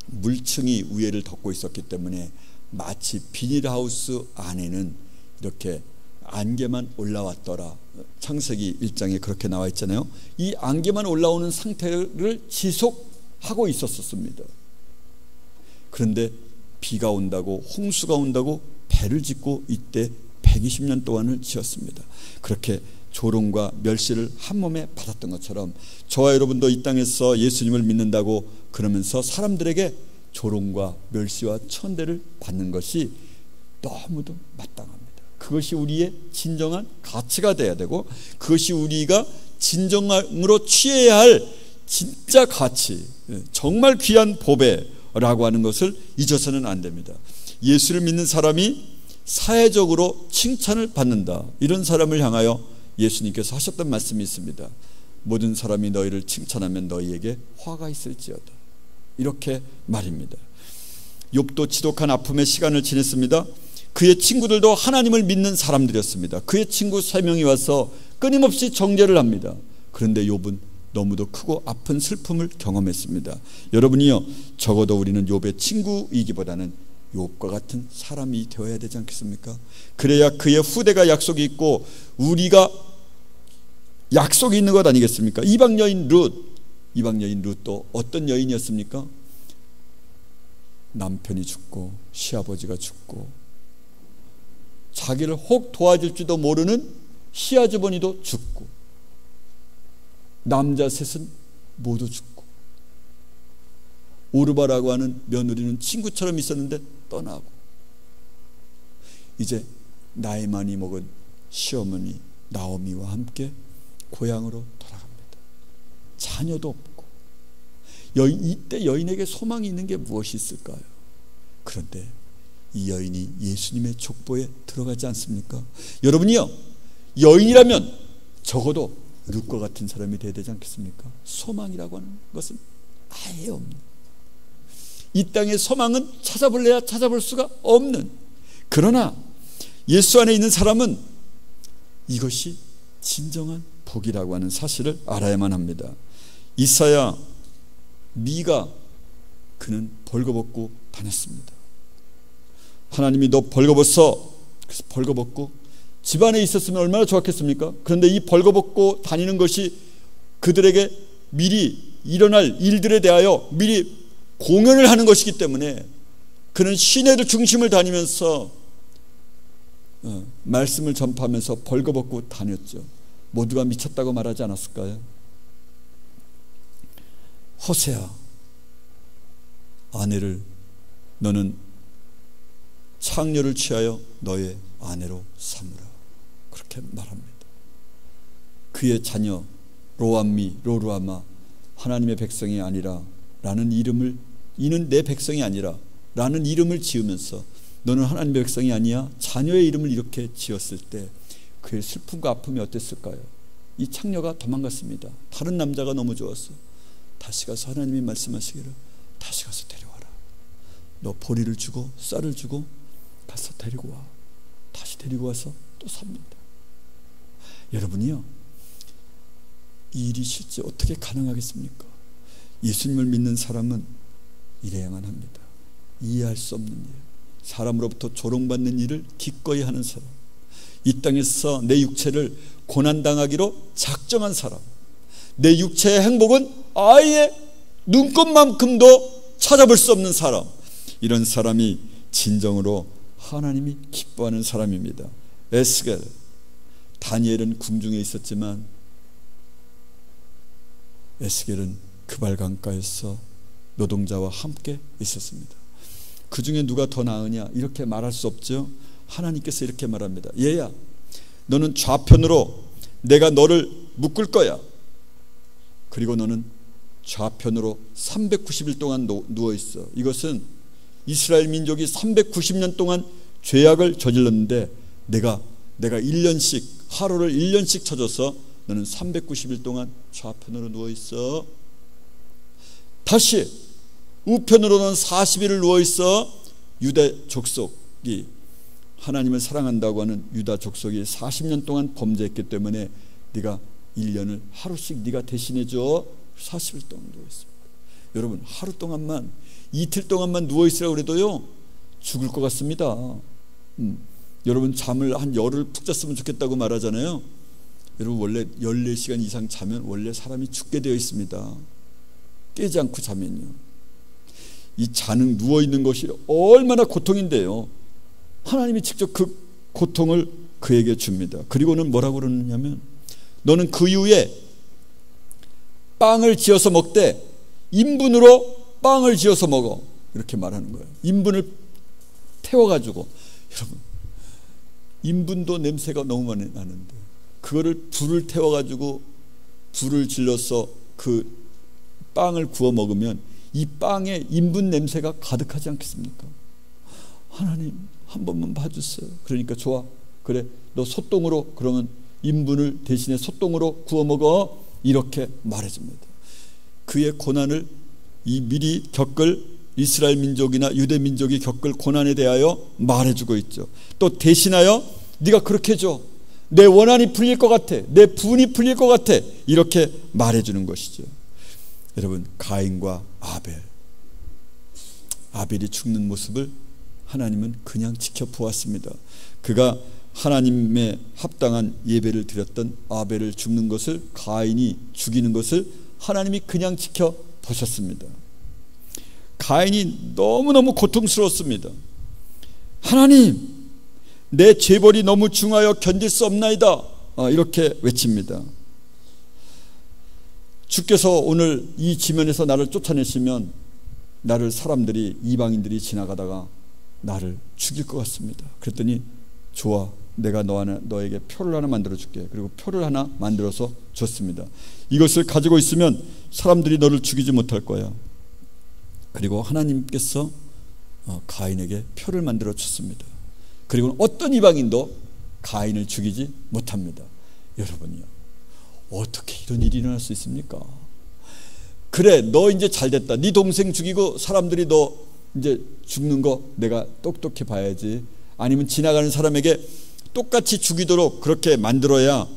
물층이 위에를 덮고 있었기 때문에 마치 비닐하우스 안에는 이렇게 안개만 올라왔더라. 창세기 1장에 그렇게 나와 있잖아요. 이 안개만 올라오는 상태를 지속하고 있었습니다. 그런데 비가 온다고, 홍수가 온다고 배를 짓고 이때 120년 동안을 지었습니다. 그렇게 조롱과 멸시를 한 몸에 받았던 것처럼 저와 여러분도 이 땅에서 예수님을 믿는다고 그러면서 사람들에게 조롱과 멸시와 천대를 받는 것이 너무도 마땅합니다. 그것이 우리의 진정한 가치가 돼야 되고, 그것이 우리가 진정으로 취해야 할 진짜 가치, 정말 귀한 보배라고 하는 것을 잊어서는 안 됩니다. 예수를 믿는 사람이 사회적으로 칭찬을 받는다, 이런 사람을 향하여 예수님께서 하셨던 말씀이 있습니다. 모든 사람이 너희를 칭찬하면 너희에게 화가 있을지어다, 이렇게 말입니다. 욥도 지독한 아픔의 시간을 지냈습니다. 그의 친구들도 하나님을 믿는 사람들이었습니다. 그의 친구 3명이 와서 끊임없이 정죄를 합니다. 그런데 욥은 너무도 크고 아픈 슬픔을 경험했습니다. 여러분이요, 적어도 우리는 욥의 친구이기보다는 욥과 같은 사람이 되어야 되지 않겠습니까? 그래야 그의 후대가 약속이 있고 우리가 약속이 있는 것 아니겠습니까? 이방 여인 룻, 이방 여인 룻도 어떤 여인이었습니까? 남편이 죽고 시아버지가 죽고 자기를 혹 도와줄지도 모르는 시아주버니도 죽고 남자 셋은 모두 죽고 오르바라고 하는 며느리는 친구처럼 있었는데 떠나고 이제 나이 많이 먹은 시어머니 나오미와 함께 고향으로 돌아갑니다. 자녀도 없고 이때 여인에게 소망이 있는 게 무엇이 있을까요? 그런데 이 여인이 예수님의 족보에 들어가지 않습니까? 여러분이요, 여인이라면 적어도 룻과 같은 사람이 되어야 되지 않겠습니까? 소망이라고 하는 것은 아예 없는, 이 땅의 소망은 찾아볼래야 찾아볼 수가 없는, 그러나 예수 안에 있는 사람은 이것이 진정한 복이라고 하는 사실을 알아야만 합니다. 이사야 미가 그는 벌거벗고 다녔습니다. 하나님이 너 벌거벗어, 그래서 벌거벗고 집안에 있었으면 얼마나 좋았겠습니까? 그런데 이 벌거벗고 다니는 것이 그들에게 미리 일어날 일들에 대하여 미리 공연을 하는 것이기 때문에 그는 시내를 중심을 다니면서 말씀을 전파하면서 벌거벗고 다녔죠. 모두가 미쳤다고 말하지 않았을까요? 호세아, 아내를 너는 창녀를 취하여 너의 아내로 삼으라, 그렇게 말합니다. 그의 자녀 로암미, 로루아마, 하나님의 백성이 아니라 라는 이름을, 이는 내 백성이 아니라 라는 이름을 지으면서 너는 하나님의 백성이 아니야, 자녀의 이름을 이렇게 지었을 때 그의 슬픔과 아픔이 어땠을까요? 이 창녀가 도망갔습니다. 다른 남자가 너무 좋았어. 다시 가서 하나님이 말씀하시기를 다시 가서 데려와라. 너 보리를 주고 쌀을 주고 가서 데리고 와. 다시 데리고 와서 또 삽니다. 여러분이요, 이 일이 실제 어떻게 가능하겠습니까? 예수님을 믿는 사람은 이래야만 합니다. 이해할 수 없는 일, 사람으로부터 조롱받는 일을 기꺼이 하는 사람, 이 땅에서 내 육체를 고난당하기로 작정한 사람, 내 육체의 행복은 아예 눈꼽만큼도 찾아볼 수 없는 사람, 이런 사람이 진정으로 하나님이 기뻐하는 사람입니다. 에스겔, 다니엘은 궁중에 있었지만 에스겔은 그발강가에서 노동자와 함께 있었습니다. 그 중에 누가 더 나으냐 이렇게 말할 수 없죠. 하나님께서 이렇게 말합니다. 얘야, 너는 좌편으로 내가 너를 묶을 거야. 그리고 너는 좌편으로 390일 동안 누워있어. 이것은 이스라엘 민족이 390년 동안 죄악을 저질렀는데 내가 1년씩, 하루를 1년씩 쳐줘서 너는 390일 동안 좌편으로 누워있어. 다시 우편으로는 40일을 누워있어. 유다 족속이, 하나님을 사랑한다고 하는 유다 족속이 40년 동안 범죄했기 때문에 네가 1년을 하루씩 네가 대신해줘. 40일 동안 누워있습니다. 여러분, 하루 동안만, 이틀 동안만 누워있으라고 그래도요 죽을 것 같습니다. 여러분, 잠을 한 열흘 푹 잤으면 좋겠다고 말하잖아요. 여러분, 원래 14시간 이상 자면 원래 사람이 죽게 되어 있습니다. 깨지 않고 자면요. 이 자는, 누워있는 것이 얼마나 고통인데요, 하나님이 직접 그 고통을 그에게 줍니다. 그리고는 뭐라고 그러느냐면, 너는 그 이후에 빵을 지어서 먹되 인분으로 빵을 지어서 먹어, 이렇게 말하는 거예요. 인분을 태워가지고, 여러분, 인분도 냄새가 너무 많이 나는데 그거를 불을 태워가지고 불을 질러서 그 빵을 구워 먹으면 이 빵에 인분 냄새가 가득하지 않겠습니까? 하나님 한 번만 봐주세요. 그러니까 좋아, 그래, 너 소똥으로, 그러면 인분을 대신에 소똥으로 구워 먹어, 이렇게 말해줍니다. 그의 고난을, 이 미리 겪을 이스라엘 민족이나 유대 민족이 겪을 고난에 대하여 말해주고 있죠. 또 대신하여 네가 그렇게 해줘, 내 원한이 풀릴 것 같아, 내 분이 풀릴 것 같아, 이렇게 말해주는 것이죠. 여러분, 가인과 아벨이 죽는 모습을 하나님은 그냥 지켜보았습니다. 그가 하나님의 합당한 예배를 드렸던 아벨을 죽는 것을, 가인이 죽이는 것을 하나님이 그냥 지켜보셨습니다. 가인이 너무너무 고통스러웠습니다. 하나님, 내 죄벌이 너무 중하여 견딜 수 없나이다. 이렇게 외칩니다. 주께서 오늘 이 지면에서 나를 쫓아내시면 나를 사람들이, 이방인들이 지나가다가 나를 죽일 것 같습니다. 그랬더니 좋아, 내가 너에게 표를 하나 만들어 줄게. 그리고 표를 하나 만들어서 줬습니다. 이것을 가지고 있으면 사람들이 너를 죽이지 못할 거야. 그리고 하나님께서 가인에게 표를 만들어 줬습니다. 그리고 어떤 이방인도 가인을 죽이지 못합니다. 여러분이요, 어떻게 이런 일이 일어날 수 있습니까? 그래, 너 이제 잘됐다. 네 동생 죽이고 사람들이 너 이제 죽는 거 내가 똑똑히 봐야지. 아니면 지나가는 사람에게 똑같이 죽이도록 그렇게 만들어야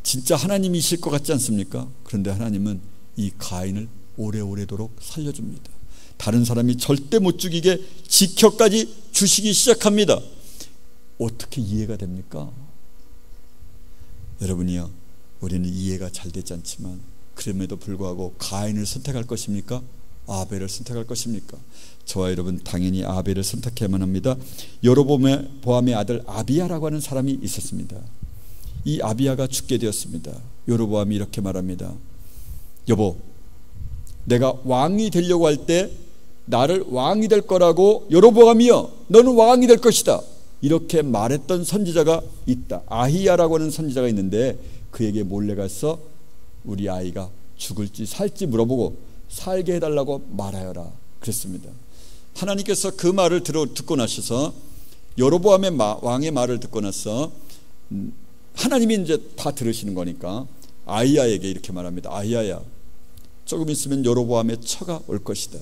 진짜 하나님이실 것 같지 않습니까? 그런데 하나님은 이 가인을 오래오래도록 살려줍니다. 다른 사람이 절대 못 죽이게 지켜까지 주시기 시작합니다. 어떻게 이해가 됩니까? 여러분이요, 우리는 이해가 잘 되지 않지만 그럼에도 불구하고 가인을 선택할 것입니까? 아벨을 선택할 것입니까? 저와 여러분 당연히 아벨을 선택해야만 합니다. 여로보암의 아들 아비야라고 하는 사람이 있었습니다. 이 아비야가 죽게 되었습니다. 여로보암이 이렇게 말합니다. 여보, 내가 왕이 되려고 할 때 나를 왕이 될 거라고, 여로보암이여 너는 왕이 될 것이다, 이렇게 말했던 선지자가 있다. 아히야라고 하는 선지자가 있는데 그에게 몰래 가서 우리 아이가 죽을지 살지 물어보고 살게 해달라고 말하여라 그랬습니다. 하나님께서 그 말을 듣고 나셔서, 여로보암의 왕의 말을 듣고 나서 하나님이 이제 다 들으시는 거니까 아히야에게 이렇게 말합니다. 아히야야, 조금 있으면 여로보암의 처가 올 것이다.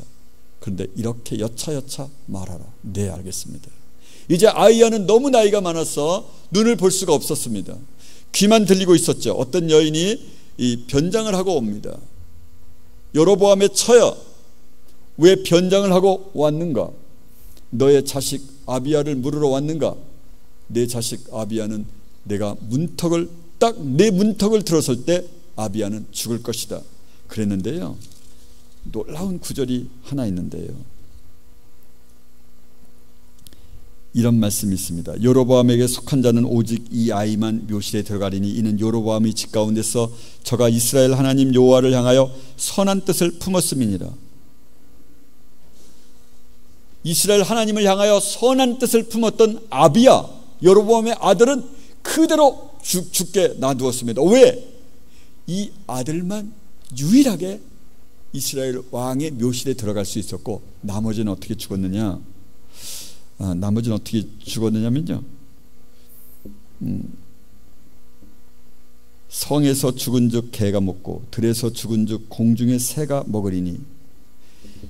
그런데 이렇게 여차여차 말하라. 네, 알겠습니다. 이제 아히야는 너무 나이가 많아서 눈을 볼 수가 없었습니다. 귀만 들리고 있었죠. 어떤 여인이 이 변장을 하고 옵니다. 여로보암의 처야, 왜 변장을 하고 왔는가? 너의 자식 아비야를 물으러 왔는가? 내 자식 아비야는 내가 문턱을 딱 내 문턱을 들어설 때 아비야는 죽을 것이다 그랬는데요, 놀라운 구절이 하나 있는데요, 이런 말씀이 있습니다. 여로보암에게 속한 자는 오직 이 아이만 묘실에 들어가리니 이는 여로보암이 집 가운데서 저가 이스라엘 하나님 여호와를 향하여 선한 뜻을 품었음이니라. 이스라엘 하나님을 향하여 선한 뜻을 품었던 아비야, 여로보암의 아들은 그대로 죽게 놔두었습니다. 왜? 이 아들만 유일하게 이스라엘 왕의 묘실에 들어갈 수 있었고 나머지는 어떻게 죽었느냐? 나머지는 어떻게 죽었느냐면요, 성에서 죽은 즉 개가 먹고 들에서 죽은 즉 공중의 새가 먹으리니,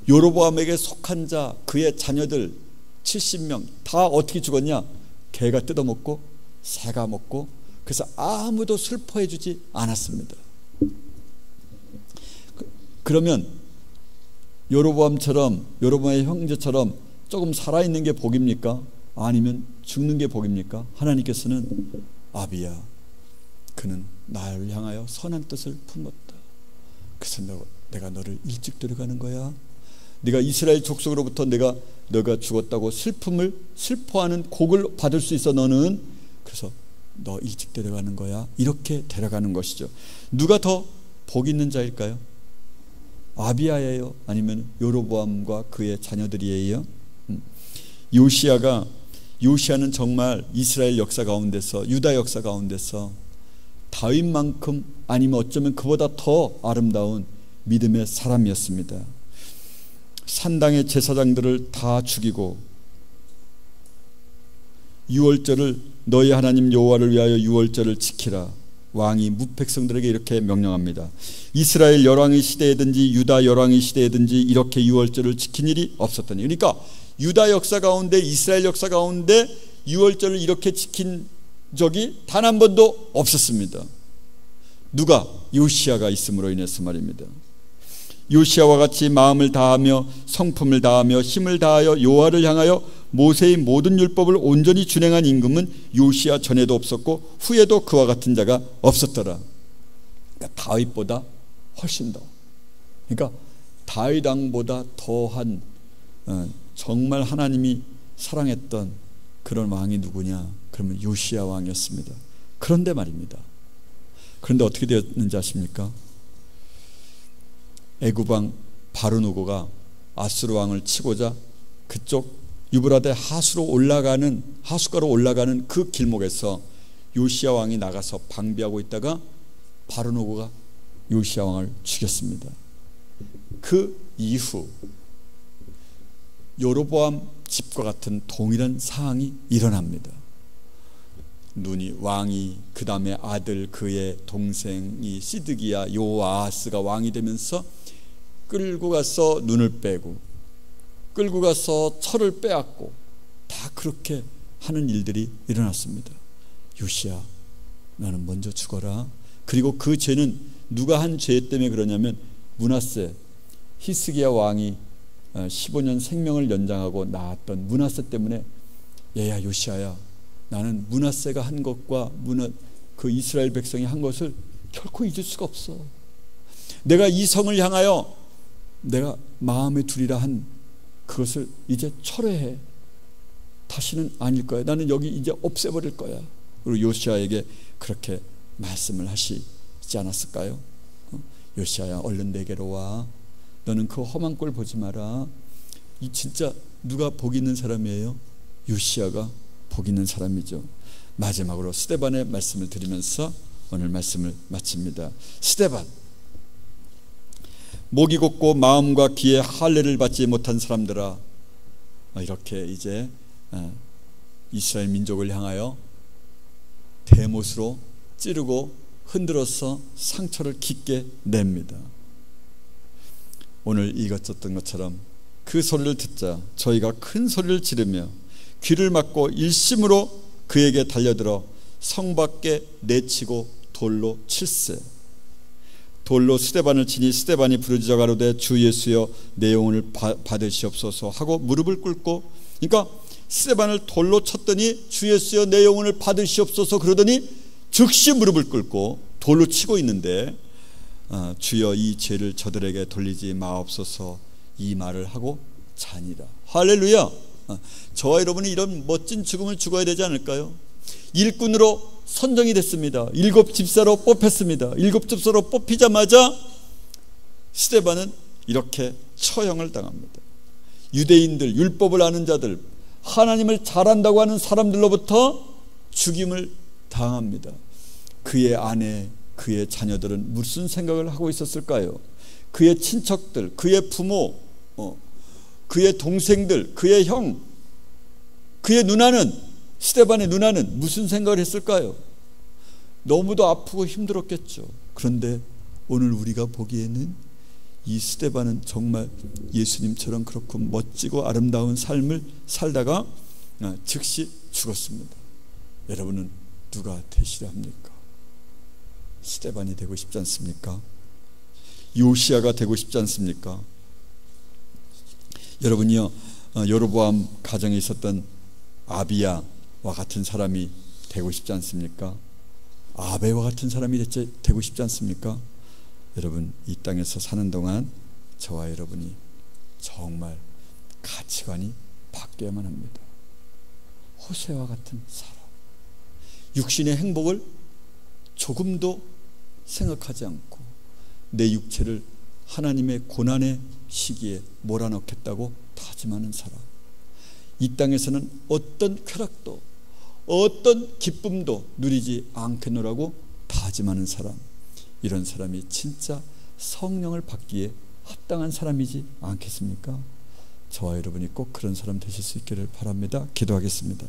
여로보암에게 속한 자 그의 자녀들 70명 다 어떻게 죽었냐? 개가 뜯어먹고 새가 먹고, 그래서 아무도 슬퍼해 주지 않았습니다. 그러면 여로보암의 형제처럼 조금 살아있는 게 복입니까? 아니면 죽는 게 복입니까? 하나님께서는 아비야, 그는 나를 향하여 선한 뜻을 품었다. 그래서 내가 너를 일찍 데려가는 거야. 네가 이스라엘 족속으로부터 너가 죽었다고 슬퍼하는 곡을 받을 수 있어 너는. 그래서 너 일찍 데려가는 거야. 이렇게 데려가는 것이죠. 누가 더 복 있는 자일까요? 아비야예요? 아니면 여로보암과 그의 자녀들이에요? 요시야는 정말 이스라엘 역사 가운데서, 유다 역사 가운데서 다윗만큼 아니면 어쩌면 그보다 더 아름다운 믿음의 사람이었습니다. 산당의 제사장들을 다 죽이고 유월절을, 너희 하나님 여호와를 위하여 유월절을 지키라. 왕이 무백성들에게 이렇게 명령합니다. 이스라엘 열왕의 시대에든지 유다 열왕의 시대에든지 이렇게 유월절을 지킨 일이 없었더니, 그러니까 유다 역사 가운데, 이스라엘 역사 가운데 유월절을 이렇게 지킨 적이 단 한 번도 없었습니다. 누가? 요시야가 있음으로 인해서 말입니다. 요시야와 같이 마음을 다하며 성품을 다하며 힘을 다하여 여호와를 향하여 모세의 모든 율법을 온전히 준행한 임금은 요시야 전에도 없었고 후에도 그와 같은 자가 없었더라. 그러니까 다윗보다 훨씬 더 그러니까 다윗 왕보다 더한 정말 하나님이 사랑했던 그런 왕이 누구냐? 그러면 요시야 왕이었습니다. 그런데 말입니다. 그런데 어떻게 되었는지 아십니까? 애굽 왕 바르누고가 아수르 왕을 치고자 그쪽 유브라데 하수가로 올라가는 그 길목에서 요시야 왕이 나가서 방비하고 있다가 바르누고가 요시야 왕을 죽였습니다. 그 이후 여로보암 집과 같은 동일한 사항이 일어납니다. 왕이 그 다음에 아들 그의 동생이 시드기야 요아스가 왕이 되면서 끌고 가서 눈을 빼고 끌고 가서 철을 빼앗고 다 그렇게 하는 일들이 일어났습니다. 요시야 나는 먼저 죽어라. 그리고 그 죄는 누가 한 죄 때문에 그러냐면 므낫세 히스기야 왕이 15년 생명을 연장하고 낳았던 므낫세 때문에 얘야 요시야야 나는 므낫세가 한 것과 그 이스라엘 백성이 한 것을 결코 잊을 수가 없어. 내가 이 성을 향하여 내가 마음에 두리라 한 그것을 이제 철회해. 다시는 아닐 거야. 나는 여기 이제 없애버릴 거야. 그리고 요시야에게 그렇게 말씀을 하시지 않았을까요? 요시야야 얼른 내게로 와. 너는 그 험한 꼴 보지 마라. 이 진짜 누가 복 있는 사람이에요? 요시야가 복 있는 사람이죠. 마지막으로 스데반의 말씀을 드리면서 오늘 말씀을 마칩니다. 스데반, 목이 곧고 마음과 귀에 할례를 받지 못한 사람들아, 이렇게 이제 이스라엘 민족을 향하여 대못으로 찌르고 흔들어서 상처를 깊게 냅니다. 오늘 읽었던 것처럼 그 소리를 듣자 저희가 큰 소리를 지르며 귀를 막고 일심으로 그에게 달려들어 성 밖에 내치고 돌로 칠세. 돌로 스데반을 치니 스데반이 부르짖어 가로되 주 예수여 내 영혼을 받으시옵소서 하고 무릎을 꿇고, 그러니까 스데반을 돌로 쳤더니 주 예수여 내 영혼을 받으시옵소서 그러더니 즉시 무릎을 꿇고 돌로 치고 있는데 주여 이 죄를 저들에게 돌리지 마옵소서 이 말을 하고 자니라. 할렐루야. 저와 여러분이 이런 멋진 죽음을 죽어야 되지 않을까요? 일꾼으로 선정이 됐습니다. 7 집사로 뽑혔습니다. 7 집사로 뽑히자마자 스데반은 이렇게 처형을 당합니다. 유대인들, 율법을 아는 자들, 하나님을 잘 안다고 하는 사람들로부터 죽임을 당합니다. 그의 아내, 그의 자녀들은 무슨 생각을 하고 있었을까요? 그의 친척들, 그의 부모, 그의 동생들, 그의 형, 그의 누나는, 스데반의 누나는 무슨 생각을 했을까요? 너무도 아프고 힘들었겠죠. 그런데 오늘 우리가 보기에는 이 스데반은 정말 예수님처럼 그렇고 멋지고 아름다운 삶을 살다가 즉시 죽었습니다. 여러분은 누가 되시려 합니까? 스데반이 되고 싶지 않습니까? 요시야가 되고 싶지 않습니까? 여러분이요, 여로보암 가정에 있었던 아비야와 같은 사람이 되고 싶지 않습니까? 아베와 같은 사람이 되고 싶지 않습니까? 여러분, 이 땅에서 사는 동안 저와 여러분이 정말 가치관이 바뀌어야만 합니다. 호세와 같은 사람, 육신의 행복을 조금도 생각하지 않고 내 육체를 하나님의 고난의 시기에 몰아넣겠다고 다짐하는 사람, 이 땅에서는 어떤 쾌락도 어떤 기쁨도 누리지 않겠노라고 다짐하는 사람, 이런 사람이 진짜 성령을 받기에 합당한 사람이지 않겠습니까? 저와 여러분이 꼭 그런 사람 되실 수 있기를 바랍니다. 기도하겠습니다.